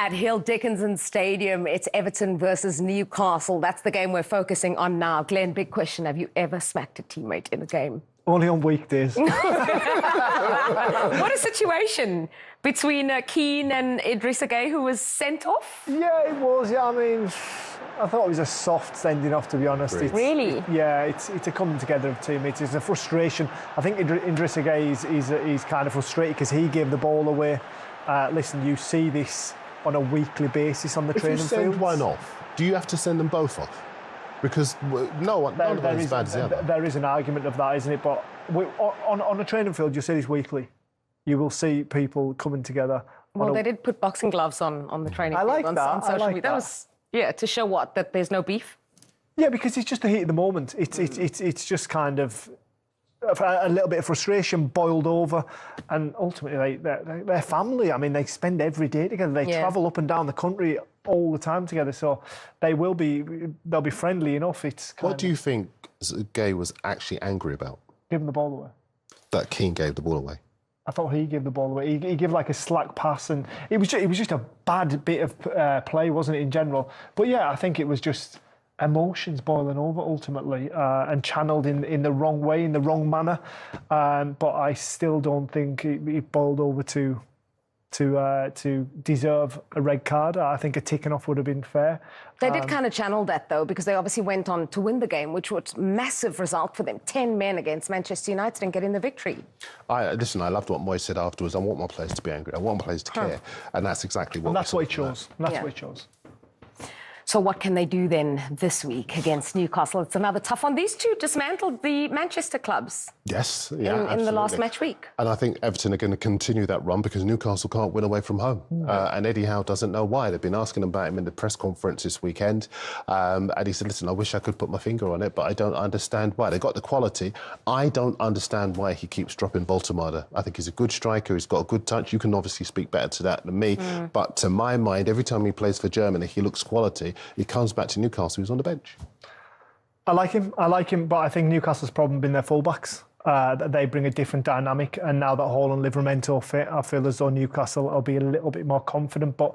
At Hill Dickinson Stadium, it's Everton versus Newcastle. That's the game we're focusing on now. Glenn, big question. Have you ever smacked a teammate in a game? Only on weekdays. What a situation between Keane and Idrissa Gueye, who was sent off. Yeah, it was. Yeah, I mean, I thought it was a soft sending off, to be honest. Really? It's a coming together of teammates. It's a frustration. I think Idrissa Gueye he's kind of frustrated because he gave the ball away. Listen, you see this on a weekly basis on the training field. If you send one off, do you have to send them both off? Because none of them is as bad as the other. There is an argument of that, isn't it? But on a training field, you'll see this weekly. You will see people coming together. Well, they did put boxing gloves on the training field. I like that. On social media. That was, to show what? That there's no beef? Yeah, because it's just the heat of the moment. It's just kind of a little bit of frustration boiled over, and ultimately they're family. I mean, they spend every day together. They travel up and down the country all the time together, so they'll be friendly enough. What do you think Gueye was actually angry about? Giving the ball away. That Keane gave the ball away. I thought he gave the ball away. He gave like a slack pass, and it was just a bad bit of play, wasn't it, in general? But yeah, I think it was just emotions boiling over ultimately, and channeled in the wrong way, in the wrong manner. But I still don't think it boiled over to deserve a red card. I think a ticking off would have been fair. They did kind of channel that, though, because they obviously went on to win the game, which was a massive result for them. 10 men against Manchester United and getting the victory. Listen, I loved what Moyes said afterwards. I want my players to be angry. I want my players to care. And that's exactly what he chose. That's what he chose. So what can they do then this week against Newcastle? It's another tough one. These two dismantled the Manchester clubs. Yes, yeah, in the last match week. And I think Everton are going to continue that run because Newcastle can't win away from home. And Eddie Howe doesn't know why. They've been asking about him in the press conference this weekend. And he said, listen, I wish I could put my finger on it, but I don't understand why. They got the quality. I don't understand why he keeps dropping Baltimore. I think he's a good striker. He's got a good touch. You can obviously speak better to that than me. But to my mind, every time he plays for Germany, he looks quality. He comes back to Newcastle, he's on the bench. I like him, but I think Newcastle's problem been their fullbacks. They bring a different dynamic, and now that Hall and Livramento fit, I feel as though Newcastle will be a little bit more confident. But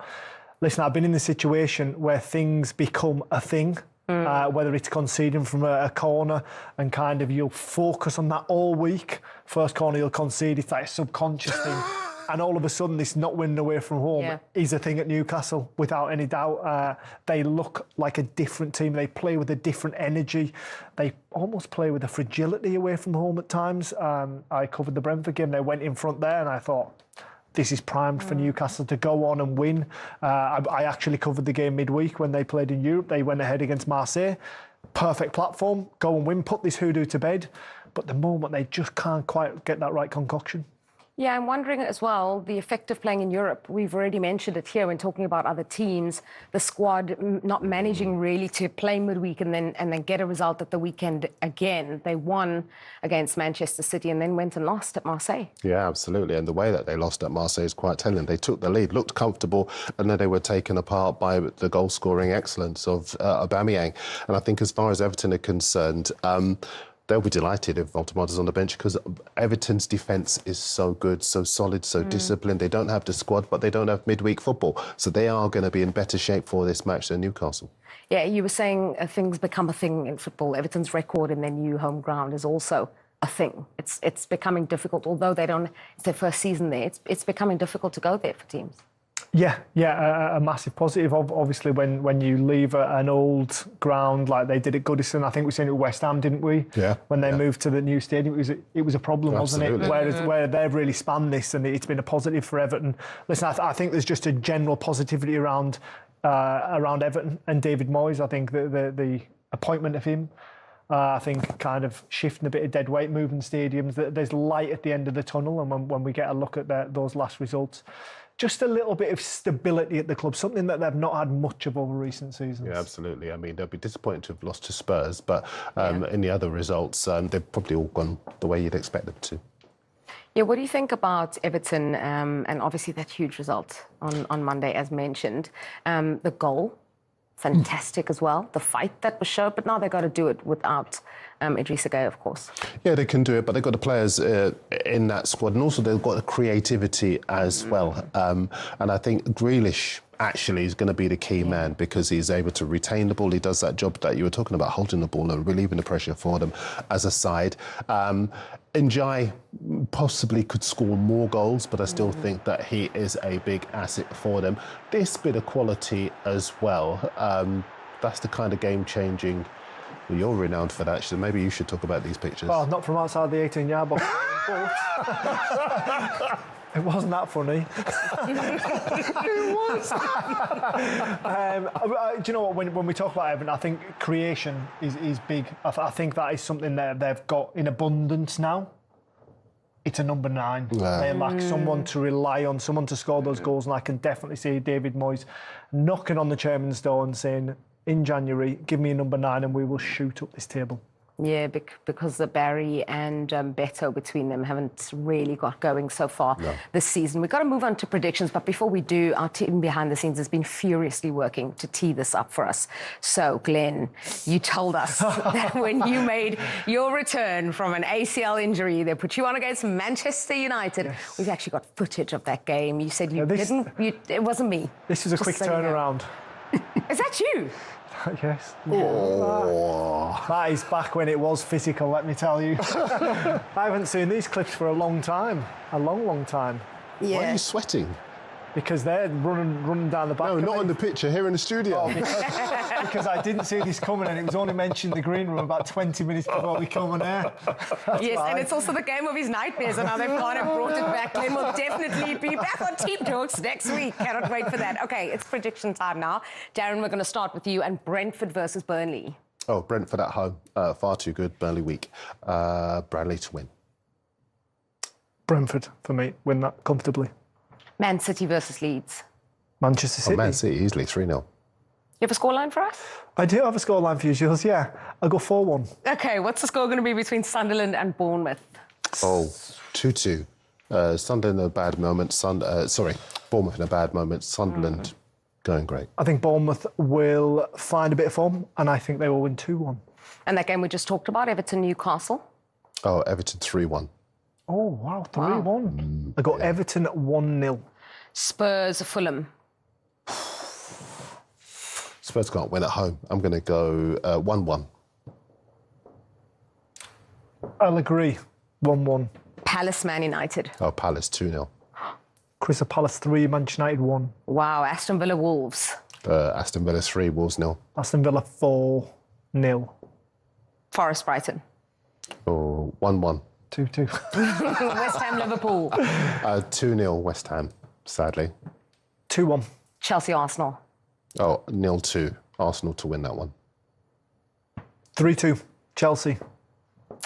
listen, I've been in the situation where things become a thing, whether it's conceding from a corner, and kind of you'll focus on that all week. First corner you'll concede, it's like a subconscious thing. And all of a sudden, this not winning away from home is a thing at Newcastle, without any doubt. They look like a different team. They play with a different energy. They almost play with a fragility away from home at times. I covered the Brentford game. They went in front there, and I thought, this is primed for Newcastle to go on and win. I actually covered the game midweek when they played in Europe. They went ahead against Marseille. Perfect platform, go and win, put this hoodoo to bed. But the moment, they just can't quite get that right concoction. Yeah, I'm wondering as well, the effect of playing in Europe. We've already mentioned it here when talking about other teams, the squad not managing really to play midweek and then get a result at the weekend again. They won against Manchester City and then went and lost at Marseille. Yeah, absolutely. And the way that they lost at Marseille is quite telling. They took the lead, looked comfortable, and then they were taken apart by the goal-scoring excellence of Aubameyang. And I think as far as Everton are concerned, they'll be delighted if Baltimore's on the bench because Everton's defence is so good, so solid, so disciplined. They don't have the squad, but they don't have midweek football. So they are going to be in better shape for this match than Newcastle. Yeah, you were saying things become a thing in football. Everton's record in their new home ground is also a thing. It's becoming difficult, although it's their first season there. It's becoming difficult to go there for teams. Yeah, a massive positive. Obviously, when you leave an old ground like they did at Goodison, I think we seen it at West Ham, didn't we? Yeah. When they moved to the new stadium, it was a problem, wasn't it? Where they've really spanned this, and it's been a positive for Everton. Listen, I think there's just a general positivity around Everton and David Moyes. I think the appointment of him, I think, kind of shifting a bit of dead weight, moving stadiums. There's light at the end of the tunnel, and when we get a look at those last results, just a little bit of stability at the club, something that they've not had much of over recent seasons. Yeah, absolutely. I mean, they'll be disappointed to have lost to Spurs, but in the other results, they've probably all gone the way you'd expect them to. Yeah, what do you think about Everton and obviously that huge result on Monday, as mentioned? The goal fantastic as well. The fight that was shown, but now they've got to do it without Idrissa Gueye, of course. Yeah, they can do it, but they've got the players in that squad, and also they've got the creativity as well. And I think Grealish actually is going to be the key man, because he's able to retain the ball. He does that job that you were talking about, holding the ball and relieving the pressure for them as a side. Njai possibly could score more goals, but I still think that he is a big asset for them. This bit of quality as well, that's the kind of game-changing. Well, you're renowned for that, so maybe you should talk about these pictures. Well, not from outside the 18-yard box. It wasn't that funny. It was. Do you know what? When we talk about Everton, I think creation is big. I think that is something that they've got in abundance now. It's a number 9. Yeah. They lack someone to rely on, someone to score those goals, and I can definitely see David Moyes knocking on the chairman's door and saying, in January, give me a number 9 and we will shoot up this table. Yeah, because the Barry and Beto between them haven't really got going so far this season. We've got to move on to predictions, but before we do, our team behind the scenes has been furiously working to tee this up for us. So, Glenn, you told us that when you made your return from an ACL injury, they put you on against Manchester United. Yes. We've actually got footage of that game. You said it wasn't me. This is a quick turnaround. Is that you? Yes. Oh. That is back when it was physical, let me tell you. I haven't seen these clips for a long time. A long, long time. Yeah. Why are you sweating? Because they're running down the back. No, not on the picture, here in the studio. Oh, because I didn't see this coming, and it was only mentioned in the green room about 20 minutes before we come on air. Yes, and it's also the game of his nightmares, and now they've kind of brought it back. Glenn will definitely be back on Team Talks next week. Cannot wait for that. Okay, it's prediction time now. Darren, we're going to start with you and Brentford versus Burnley. Oh, Brentford at home. Far too good. Burnley weak. Bradley to win. Brentford, for me, win that comfortably. Man City versus Leeds. Manchester City. Oh, Man City, easily 3-0. You have a scoreline for us? I do have a scoreline for you, Jules, yeah. I'll go 4-1. OK, what's the score going to be between Sunderland and Bournemouth? Oh, 2-2. Sunderland in a bad moment. Bournemouth in a bad moment. Sunderland going great. I think Bournemouth will find a bit of form, and I think they will win 2-1. And that game we just talked about, Everton, Newcastle? Oh, Everton 3-1. Oh, wow, 3-1. I got Everton 1-0. Spurs, Fulham. Spurs can't win at home. I'm going to go 1-1. I'll agree. 1-1. Palace, Man United. Oh, Palace 2-0. Crystal Palace 3, Manchester United 1. Wow, Aston Villa, Wolves. Aston Villa 3, Wolves 0. Aston Villa 4-0. Forest, Brighton. Oh, 1-1. 2-2. West Ham, Liverpool. 2-0 West Ham, sadly. 2-1. Chelsea, Arsenal. Oh, 0-2. Arsenal to win that one. 3-2. Chelsea.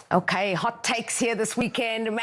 OK, hot takes here this weekend.